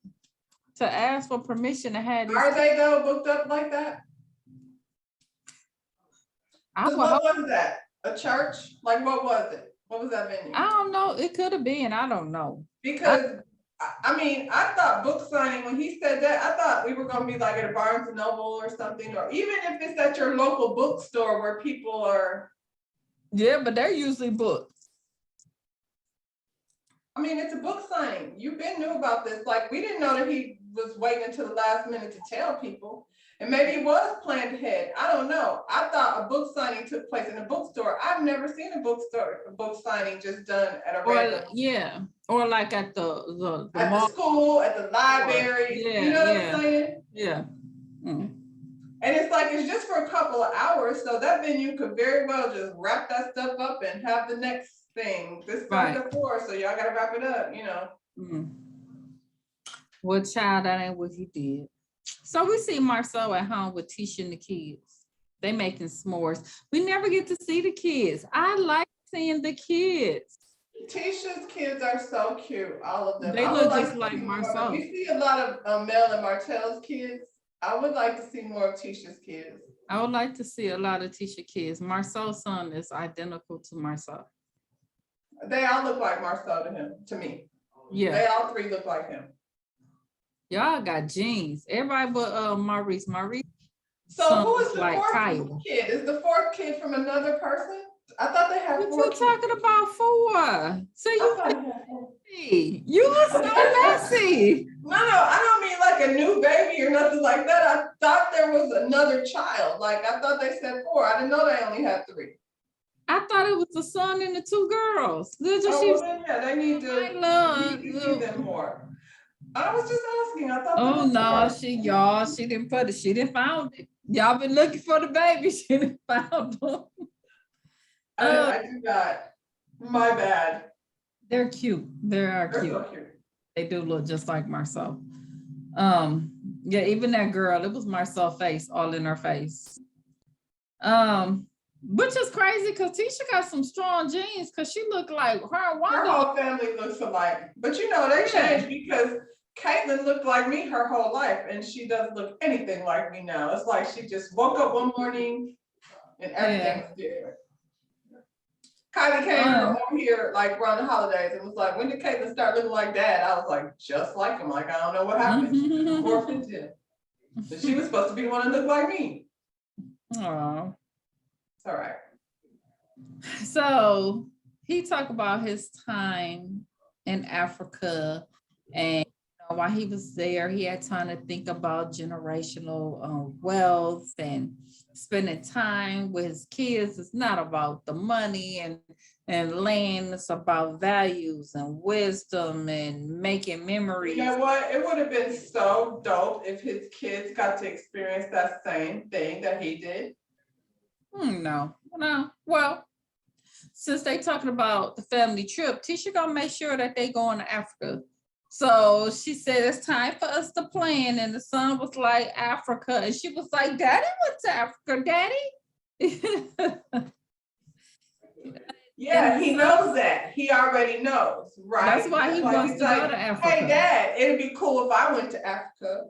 to ask for permission to have this? Are they though booked up like that? What was that? A church? Like, what was it? What was that venue? I don't know. It could have been. I don't know. Because I mean, I thought book signing, when he said that, I thought we were going to be like at a Barnes and Noble or something, or even if it's at your local bookstore where people are. Yeah, but they're usually booked. I mean, it's a book signing. You've been knew about this. Like, we didn't know that he was waiting until the last minute to tell people. And maybe it was planned ahead. I don't know. I thought a book signing took place in a bookstore. I've never seen a book signing just done at a regular. Yeah, or like at the at the school, at the library. Yeah, you know what I'm saying? Yeah. And it's like, it's just for a couple of hours, so that venue could very well just wrap that stuff up and have the next thing. This started at 4, so y'all gotta wrap it up, you know. Well, child, that ain't what he did. So we see Marcel at home with Tisha and the kids. They making s'mores. We never get to see the kids. I like seeing the kids. Tisha's kids are so cute, all of them. They look just like Marcel. We see a lot of Mel and Martell's kids. I would like to see more of Tisha's kids. I would like to see a lot of Tisha kids. Marcel's son is identical to Marcel. They all look like Marcel to me. Yeah. They all 3 look like him. Y'all got genes. Everybody but Maurice. So who is the like 4th kid? Is the 4th kid from another person? I thought they had 4 What you kids. talking about 4? So you were so messy. No, I don't mean like a new baby or nothing like that. I thought there was another child. Like, I thought they said 4. I didn't know they only had 3. I thought it was the son and the 2 girls. They need to see them more. I was just asking. I thought. Oh no, she didn't put it. She didn't found it. Y'all been looking for the baby. She didn't found them. I do not. My bad. They're cute. They're cute. So cute. They do look just like Marcel. Yeah, even that girl, it was Marcel face all in her face. Which is crazy because Tisha got some strong genes, because she looked like her and Wanda. Her whole family looks alike. But you know, they changed because Caitlin looked like me her whole life, and she doesn't look anything like me now. It's like she just woke up one morning and everything was different. Kylie came over here like around the holidays and was like, when did Caitlin start looking like dad? I was like, just like him. Like, I don't know what happened. But she was supposed to be the one that looked like me. Aww. It's all right. So he talked about his time in Africa, and while he was there, he had time to think about generational wealth and spending time with his kids. It's not about the money and land. It's about values and wisdom and making memories. You know what? It would have been so dope if his kids got to experience that same thing that he did. No. Well, since they talking about the family trip, Tisha gonna make sure that they going to Africa. So she said it's time for us to plan, and the son was like, Africa, and she was like, Daddy went to Africa, Daddy. Yeah, he knows that. He already knows, right? That's why he wants to go to Africa. Hey, Dad, it'd be cool if I went to Africa.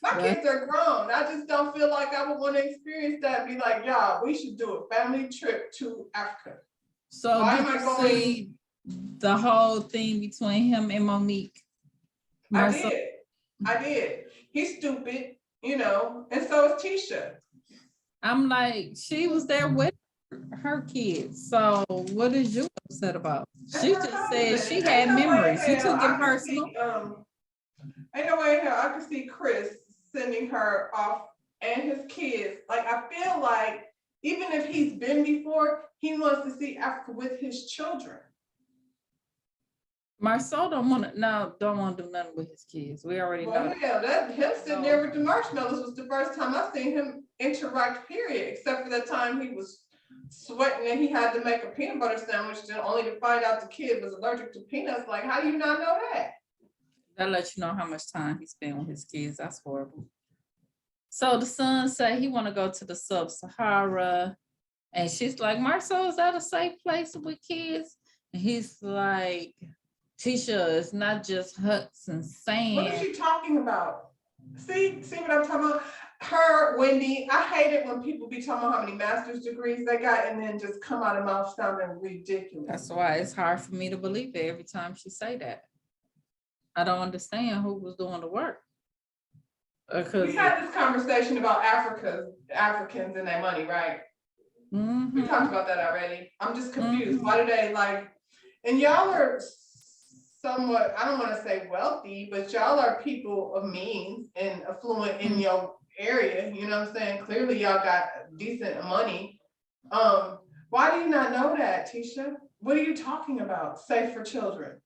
My kids are grown. I just don't feel like I would want to experience that. Be like, y'all, we should do a family trip to Africa. So why am I going? The whole thing between him and Monique. I did. He's stupid, and so is Tisha. I'm like, she was there with her kids. So what is you upset about? She just said she had memories. You took it personal. Ain't no way in hell I could see Chris sending her off and his kids. Like, I feel like even if he's been before, he wants to see Africa with his children. Marcel don't want to do nothing with his kids. We already know. Yeah, that him sitting there with the marshmallows was the first time I seen him interact, period, except for that time he was sweating and he had to make a peanut butter sandwich, then only to find out the kid was allergic to peanuts. Like, how do you not know that? That lets you know how much time he spent with his kids. That's horrible. So the son said he want to go to the Sub-Sahara, and she's like, Marcel, is that a safe place with kids? And he's like, Tisha, it's not just huts and sand. What is she talking about? See what I'm talking about? Her, Wendy, I hate it when people be talking about how many master's degrees they got and then just come out of mouth sounding ridiculous. That's why it's hard for me to believe it every time she say that. I don't understand who was doing the work. We had this conversation about Africans and their money, right? Mm-hmm. We talked about that already. I'm just confused. Mm-hmm. Why do they and y'all are somewhat, I don't want to say wealthy, but y'all are people of means and affluent in your area. You know what I'm saying? Clearly y'all got decent money. Why do you not know that, Tisha? What are you talking about? Safe for children.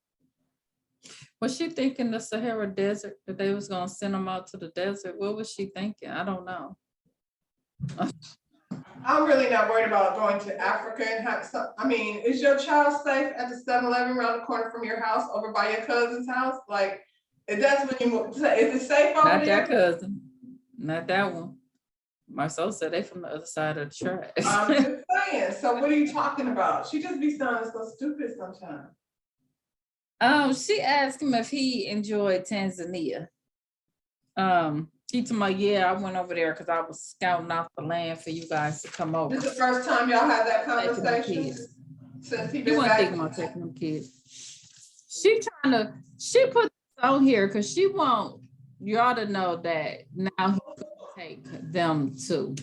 Was she thinking the Sahara Desert, that they was going to send them out to the desert? What was she thinking? I don't know. I'm really not worried about going to Africa and have some. I mean, is your child safe at the 7-Eleven around the corner from your house over by your cousin's house? Like, if that's when you is it safe over not there? Not that cousin. Not that one. Marcel said they from the other side of the track. I'm just saying. So what are you talking about? She just be sounding so stupid sometimes. She asked him if he enjoyed Tanzania. He told me, yeah, I went over there because I was scouting out the land for you guys to come over. This is the first time y'all had that conversation since he been back. Thinking about taking them kids. She put this on here because she want y'all to know that now he's going to take them too,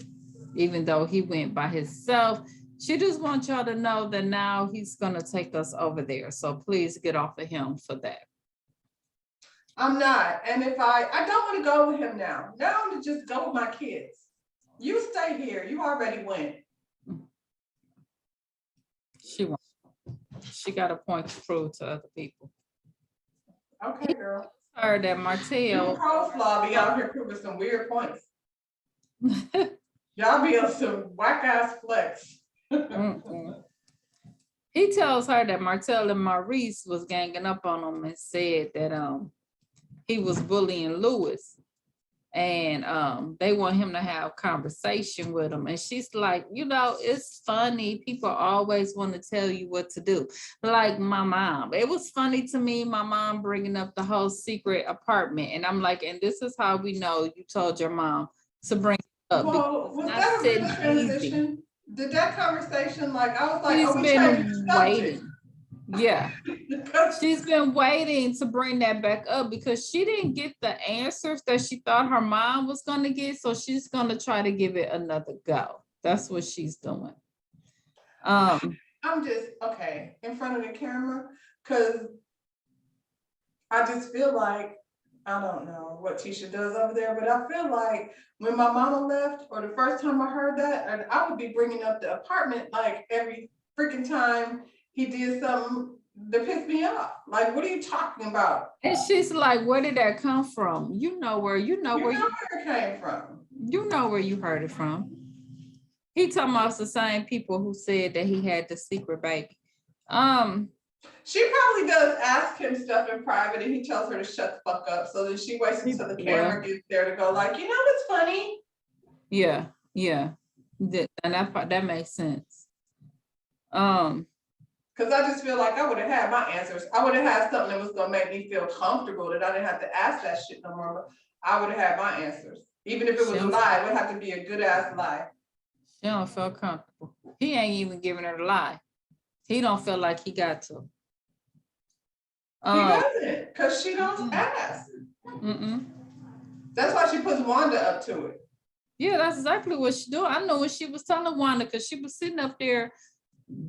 even though he went by himself. She just wants y'all to know that now he's going to take us over there. So please get off of him for that. I'm not. And if I don't want to go with him now. Now I want to just go with my kids. You stay here. You already went. She got a point to prove to other people. Okay, girl. Heard that Martell. Coleslaw be out here proving some weird points. Y'all be on some whack ass flex. He tells her that Martell and Maurice was ganging up on him and said that he was bullying Lewis, and they want him to have conversation with him. And she's like, it's funny. People always want to tell you what to do. Like my mom, it was funny to me, my mom bringing up the whole secret apartment. And I'm like, and this is how we know you told your mom to bring it up. Well, was that a real transition? Did that conversation, I was like, she's been waiting. Yeah. She's been waiting to bring that back up because she didn't get the answers that she thought her mom was going to get. So she's going to try to give it another go. That's what she's doing. I'm just, okay, in front of the camera, because I just feel like, I don't know what Tisha does over there, but I feel like when my mama left, or the first time I heard that, and I would be bringing up the apartment like every freaking time he did something that pissed me off. Like, what are you talking about? And she's like, where did that come from? You know where Where it came from. you know where you heard it from. He talking about the same people who said that he had the secret baby. She probably does ask him stuff in private and he tells her to shut the fuck up. So then she waits until the camera gets there to go like, you know what's funny? Yeah. And that makes sense. Because I just feel like I would have had my answers. I would have had something that was gonna make me feel comfortable that I didn't have to ask that shit no more. But I would have had my answers. Even if it was a lie, it would have to be a good ass lie. She don't feel comfortable. He ain't even giving her the lie. He don't feel like he got to. He doesn't, because she don't ask. That's why she puts Wanda up to it. Yeah, that's exactly what she do. I know what she was telling Wanda, because she was sitting up there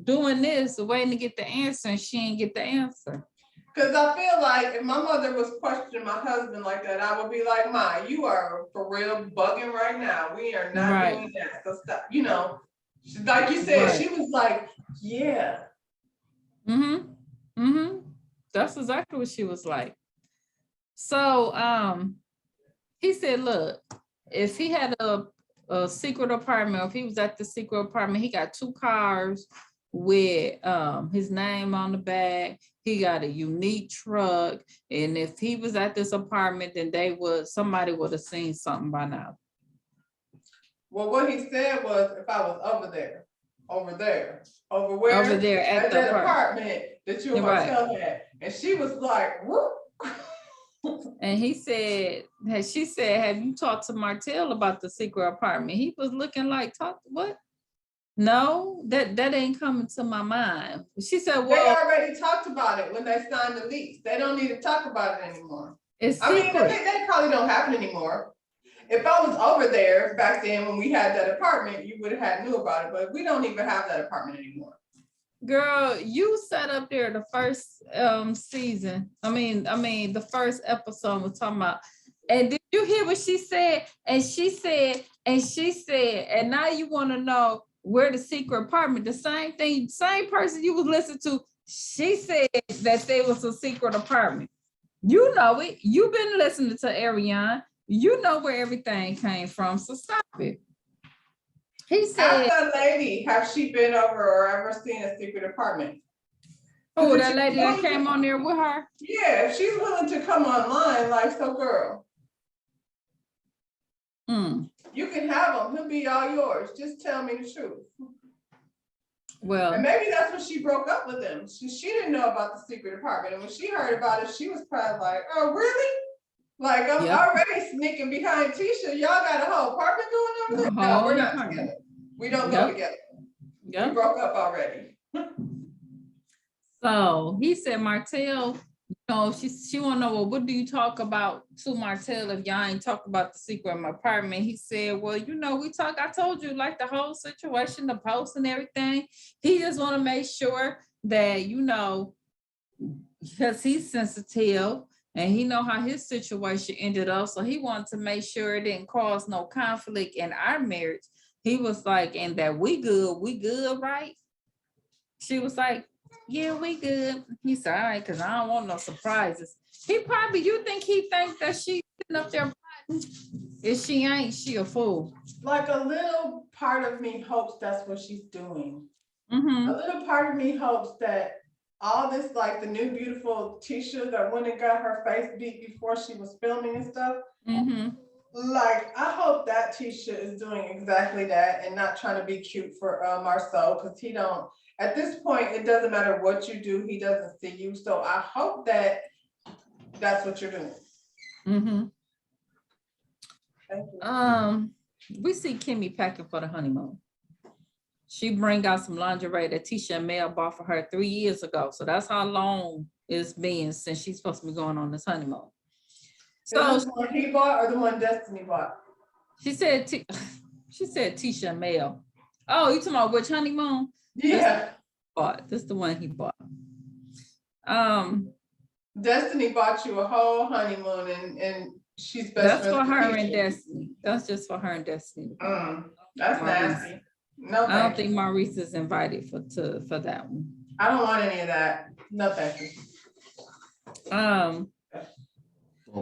doing this, waiting to get the answer, and she didn't get the answer. Because I feel like if my mother was questioning my husband like that, I would be like, Ma, you are for real bugging right now. We are not doing that. So stop, you know, like you said, she was like, yeah. That's exactly what she was like. So he said, look, if he had a secret apartment, if he was at the secret apartment, he got 2 cars with his name on the back. He got a unique truck. And if he was at this apartment, then somebody would have seen something by now. Well, what he said was, if I was over there at that apartment that your hotel had. And she was like, whoop. And she said, have you talked to Martell about the secret apartment? He was looking like, what? No, that ain't coming to my mind. She said, well, they already talked about it when they signed the lease. They don't need to talk about it anymore. It's secret. I mean, they probably don't happen anymore. If I was over there back then when we had that apartment, you would have had knew about it, but we don't even have that apartment anymore. Girl, you sat up there the first season. I mean, the first episode was talking about, and did you hear what she said? And she said, and now you want to know where the secret apartment, the same thing, same person you was listening to, she said that there was a secret apartment. You know it. You've been listening to Ariane. You know where everything came from, so stop it. He said, ask that lady, have she been over or ever seen a secret apartment? Oh, that lady that came on there with her? Yeah, if she's willing to come online, like, so girl. You can have him, he'll be all yours. Just tell me the truth. Well, and maybe that's when she broke up with him. She didn't know about the secret apartment. And when she heard about it, she was probably like, oh, really? Like, I'm already sneaking behind Tisha. Y'all got a whole apartment going over there? No, we're not together. We don't go together. We broke up already. So he said, Martell, you know, she want to know, well, what do you talk about to Martell if y'all ain't talk about the secret of my apartment? He said, well, you know, I told you, like, the whole situation, the post and everything. He just want to make sure that, you know, because he's sensitive and he know how his situation ended up. So he wanted to make sure it didn't cause no conflict in our marriage. He was like, and that we good, right? She was like, yeah, we good. He said, all right, because I don't want no surprises. You think he thinks that she's sitting up there plotting? If she ain't, she a fool. Like, a little part of me hopes that's what she's doing. A little part of me hopes that all this, like the new beautiful Tisha that went and got her face beat before she was filming and stuff. Like, I hope that Tisha is doing exactly that and not trying to be cute for Marceau, because he don't, at this point, it doesn't matter what you do, he doesn't see you. So I hope that that's what you're doing. Thank you. We see Kimmy packing for the honeymoon. She bring out some lingerie that Tisha and Mel bought for her 3 years ago. So that's how long it's been since she's supposed to be going on this honeymoon. So the one he bought or the one Destiny bought? She said Tisha and Mel. Oh, you talking about which honeymoon? Yeah. This is the one he bought. Destiny bought you a whole honeymoon and she's best That's for friends her with and Keisha. Destiny. That's just for her and Destiny. That's nasty. No, I don't think Maurice is invited for that one. I don't want any of that. No, thank you.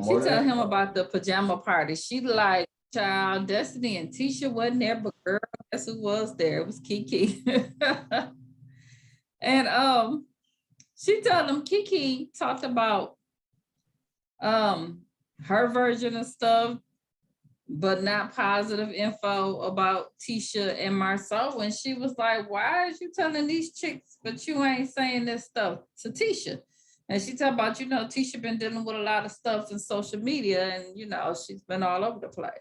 She tell him about the pajama party. She like, child, Destiny and Tisha wasn't there, but girl, guess who was there? It was Kiki. And she told him Kiki talked about her version of stuff, but not positive info about Tisha and Marceau. When she was like, why is you telling these chicks, but you ain't saying this stuff to Tisha? And she talked about, Tisha been dealing with a lot of stuff in social media and, she's been all over the place.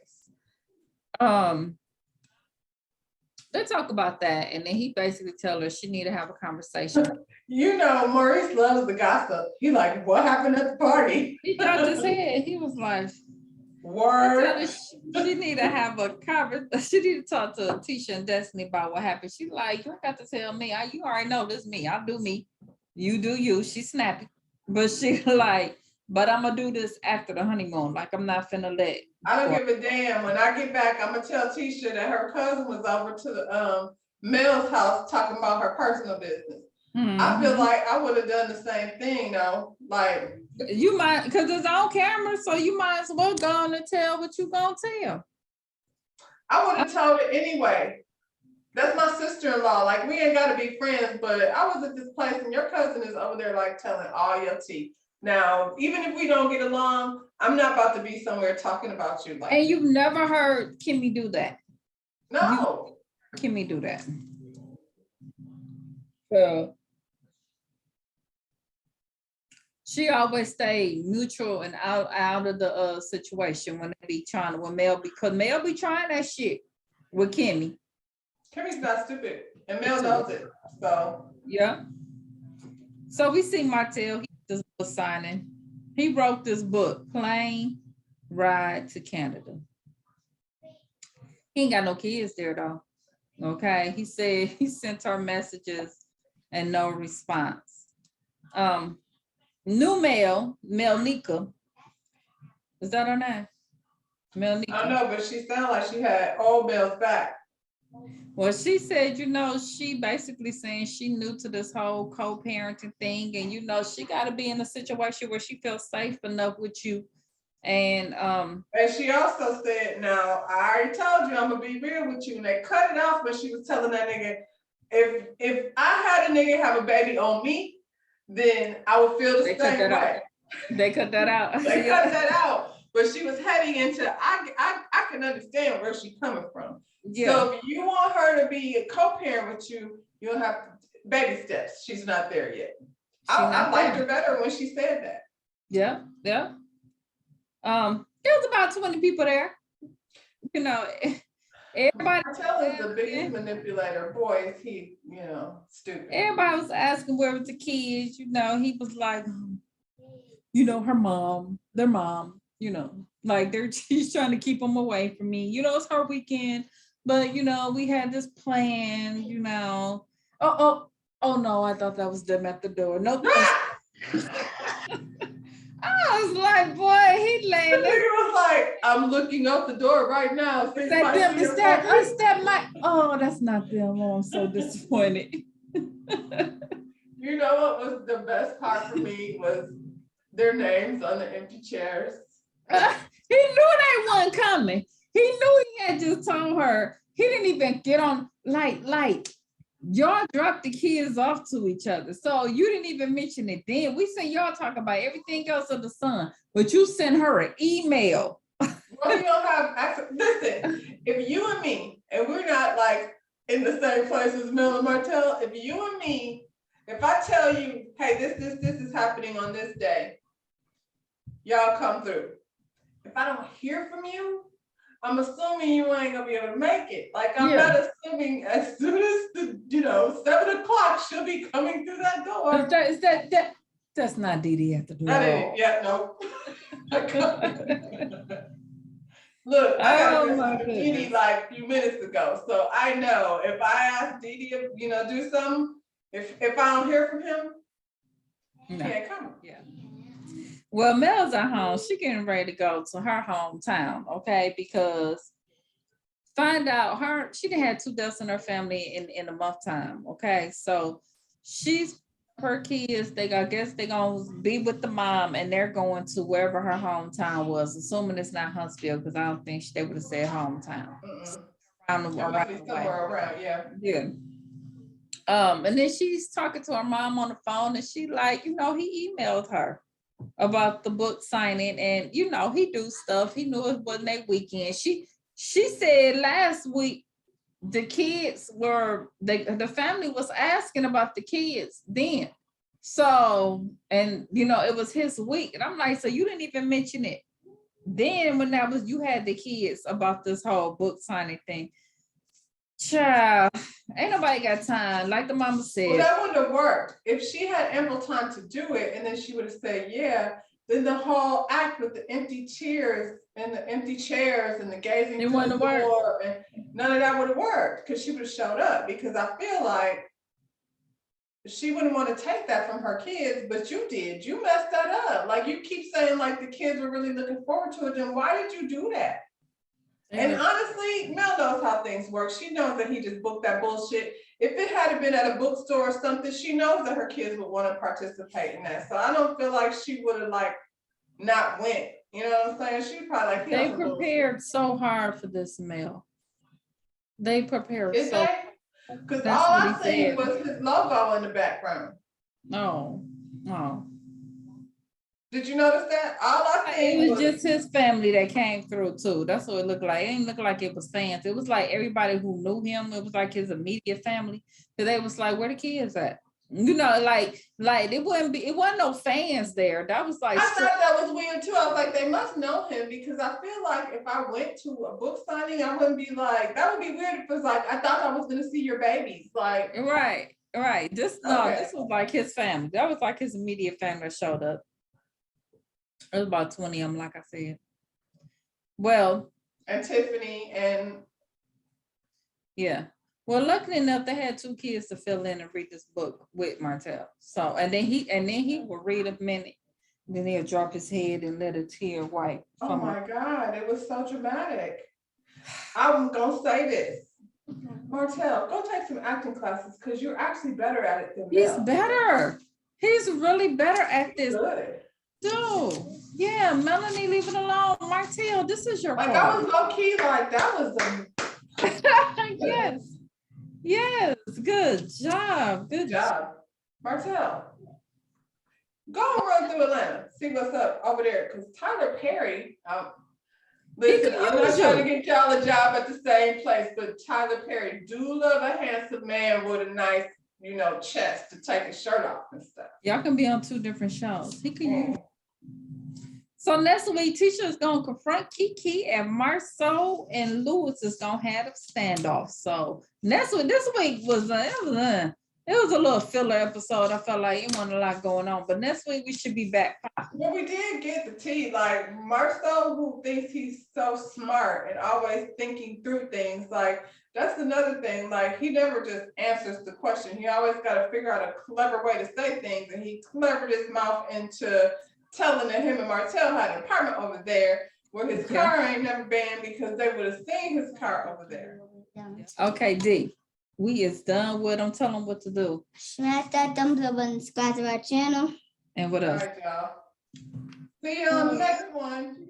They talk about that. And then he basically tell her she need to have a conversation. Maurice loves the gossip. He like, what happened at the party? He dropped his head. He was like, word. She need to have a conversation. She need to talk to Tisha and Destiny about what happened. She like, you got to tell me. You already know this me. I'll do me. You do you. She's snappy. But she like, but I'm going to do this after the honeymoon. Like, I'm not finna let. I don't give a damn. When I get back, I'm going to tell Tisha that her cousin was over to the Mel's house talking about her personal business. Mm-hmm. I feel like I would have done the same thing though. Like, you might, because it's on camera, so you might as well go on and tell what you gonna tell. I would have told it anyway. That's my sister-in-law. Like, we ain't got to be friends, but I was at this place and your cousin is over there like telling all your tea. Now, even if we don't get along, I'm not about to be somewhere talking about you. Like, and you've never heard Kimmy do that? No. Kimmy do that. So she always stayed neutral and out of the situation when they be trying to, because Mel be trying that shit with Kimmy. Kimmy's not stupid, and Mel knows it. So yeah. So we see Martell. He does book signing. He wrote this book, Plane Ride to Canada. He ain't got no kids there though. Okay. He said he sent her messages and no response. New Melnika. Is that her name? Melnika. I don't know, but she sounded like she had old Mel's back. Well, she said, she basically saying she new to this whole co-parenting thing. And, she got to be in a situation where she feels safe enough with you. And she also said, now, I already told you I'm going to be real with you. And they cut it off, but she was telling that nigga, if I had a nigga have a baby on me, then I would feel the same way. They cut that out. They cut that out. But she was heading into, I can understand where she's coming from. Yeah. So if you want her to be a co-parent with you, you'll have to, baby steps. She's not there yet. I liked her better when she said that. Yeah, yeah. There was about 20 people there. Everybody. Martell is the biggest manipulator. Boy, is he, stupid. Everybody was asking where was the kids. He was like, her mom, their mom, like she's trying to keep them away from me. It's her weekend, but we had this plan. Oh no, I thought that was them at the door. Nope. I was like, boy, he laying there. He was like, I'm looking out the door right now. Is that them? Is that my? Oh, that's not them. Oh, I'm so disappointed. You know what was the best part for me was their names on the empty chairs. He knew they wasn't coming. He knew he had just told her. He didn't even get on like y'all dropped the kids off to each other. So you didn't even mention it then. We said y'all talk about everything else of the son, but you sent her an email. Well, you don't have access. Listen, if you and me, and we're not like in the same place as Mel and Martell, if you and me, if I tell you, hey, this is happening on this day, y'all come through. If I don't hear from you, I'm assuming you ain't gonna be able to make it. Like, I'm not assuming as soon as the 7 o'clock she'll be coming through that door. That's not Dee Dee at the door. That ain't, yeah, no. Look, I got Oh this my from Dee goodness. like a few minutes ago, so I know if I ask Dee to, do something, if I don't hear from him, he No. can't come. Yeah. Well, Mel's at home. She getting ready to go to her hometown, okay? Because find out she done had 2 deaths in her family in a month time, okay? So her kids, I guess they gonna be with the mom and they're going to wherever her hometown was, assuming it's not Huntsville, because I don't think they would have said hometown. Around It the must be way. somewhere around, yeah. Yeah. And then she's talking to her mom on the phone and she like, he emailed her about the book signing and, he do stuff. He knew it wasn't their weekend. She said last week, the kids the family was asking about the kids then. So, and, it was his week. And I'm like, so you didn't even mention it. Then when you had the kids about this whole book signing thing. Child, ain't nobody got time. Like the mama said. Well, that wouldn't have worked. If she had ample time to do it and then she would have said, yeah, then the whole act with the empty chairs and the gazing through the door, and none of that would have worked because she would have showed up, because I feel like she wouldn't want to take that from her kids, but you did. You messed that up. Like, you keep saying like the kids were really looking forward to it. Then why did you do that? And honestly, Mel knows how things work. She knows that he just booked that bullshit. If it had been at a bookstore or something, she knows that her kids would want to participate in that. So I don't feel like she would have not went. You know what I'm saying? She probably like, they prepared so hard for this mail. They prepared so. Because all I seen was his logo in the background. No. Did you notice that? All I seen was just his family that came through too. That's what it looked like. It didn't look like it was fans. It was like everybody who knew him. It was like his immediate family. So they was like, where the kids at? Like it wasn't no fans there. That was like, I thought that was weird too. I was like, they must know him, because I feel like if I went to a book signing, I wouldn't be like, that would be weird if it was like, I thought I was gonna see your babies. Like, right. This was like his family. That was like his immediate family that showed up. It was about 20 of them, like I said. Well, and Tiffany and yeah. Well, luckily enough, they had 2 kids to fill in and read this book with Martell. So, and then he will read a minute, then he'll drop his head and let a tear wipe. Oh my God, it was so dramatic. I'm gonna say this. Martell, go take some acting classes, because you're actually better at it than He's better. He's really better at this. Good. Dude, yeah, Melanie, leave it alone. Martell, this is your part. I was low key like, that was Yes, good job. Good job. Martell, go and run through Atlanta, see what's up over there, because Tyler Perry, listen, I'm not trying to get y'all a job at the same place, but Tyler Perry do love a handsome man with a nice, chest to take his shirt off and stuff. Y'all can be on 2 different shows. He can use. So next week, Tisha is gonna confront Kiki, and Marceau and Louis is gonna have a standoff. So this week was it was a little filler episode. I felt like it wasn't a lot going on, but next week we should be back. Well, we did get the tea. Like, Marceau, who thinks he's so smart and always thinking through things, like, that's another thing. Like, he never just answers the question. He always got to figure out a clever way to say things, and he clevered his mouth into telling that him and Martell had an apartment over there where his car ain't never been, because they would have seen his car over there. Okay, D, we is done with them. Tell them what to do. Smash that thumbs up and subscribe to our channel. And what else? All right, y'all. See you on the next one.